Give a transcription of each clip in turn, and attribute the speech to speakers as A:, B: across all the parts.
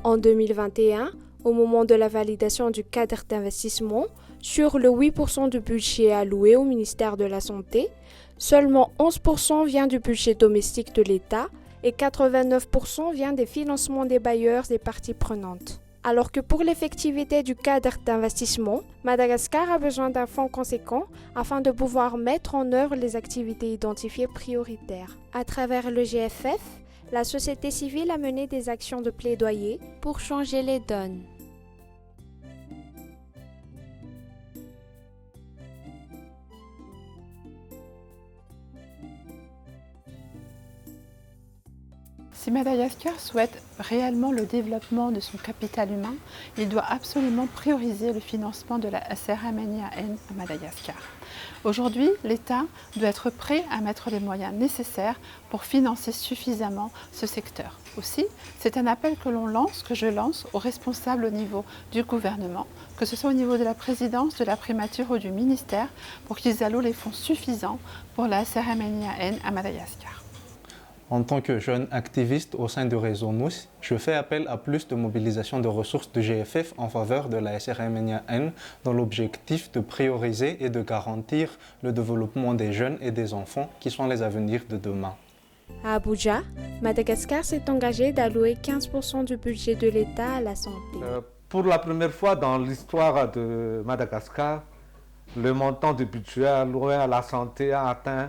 A: En 2021, au moment de la validation du cadre d'investissement, sur le 8% du budget alloué au ministère de la Santé, seulement 11% vient du budget domestique de l'État et 89% vient des financements des bailleurs et parties prenantes. Alors que pour l'effectivité du cadre d'investissement, Madagascar a besoin d'un fonds conséquent afin de pouvoir mettre en œuvre les activités identifiées prioritaires. À travers le GFF, la société civile a mené des actions de plaidoyer pour changer les donnes.
B: Si Madagascar souhaite réellement le développement de son capital humain, il doit absolument prioriser le financement de la SRMNIAN à Madagascar. Aujourd'hui, l'État doit être prêt à mettre les moyens nécessaires pour financer suffisamment ce secteur. Aussi, c'est un appel que je lance aux responsables au niveau du gouvernement, que ce soit au niveau de la présidence, de la primature ou du ministère, pour qu'ils allouent les fonds suffisants pour la SRMNIAN à Madagascar.
C: En tant que jeune activiste au sein du réseau NOUS, je fais appel à plus de mobilisation de ressources du GFF en faveur de la SRMNIAN dans l'objectif de prioriser et de garantir le développement des jeunes et des enfants qui sont les avenirs de demain.
A: À Abuja, Madagascar s'est engagé d'allouer 15% du budget de l'État à la santé.
D: Pour la première fois dans l'histoire de Madagascar, le montant du budget alloué à la santé a atteint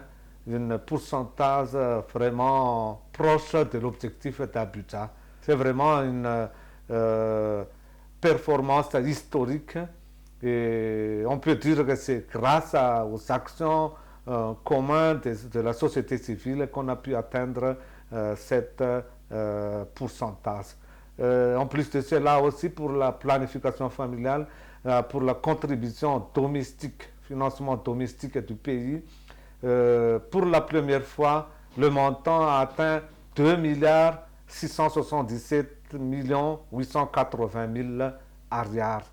D: un pourcentage vraiment proche de l'objectif d'Abuja. C'est vraiment une performance historique et on peut dire que c'est grâce aux actions communes de la société civile qu'on a pu atteindre cet pourcentage. En plus de cela aussi pour la planification familiale, pour la contribution domestique, financement domestique du pays, pour la première fois, le montant a atteint 2,677,880,000 arrières.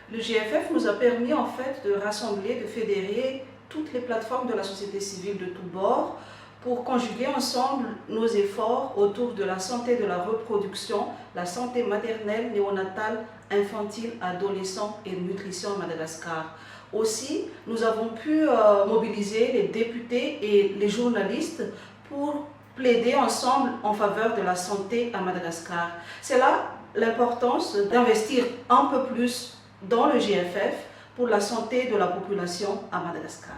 E: Le GFF nous a permis en fait de rassembler, de fédérer toutes les plateformes de la société civile de tous bords pour conjuguer ensemble nos efforts autour de la santé de la reproduction, la santé maternelle, néonatale, infantile, adolescent et nutrition à Madagascar. Aussi, nous avons pu mobiliser les députés et les journalistes pour plaider ensemble en faveur de la santé à Madagascar. C'est là l'importance d'investir un peu plus dans le GFF pour la santé de la population à Madagascar.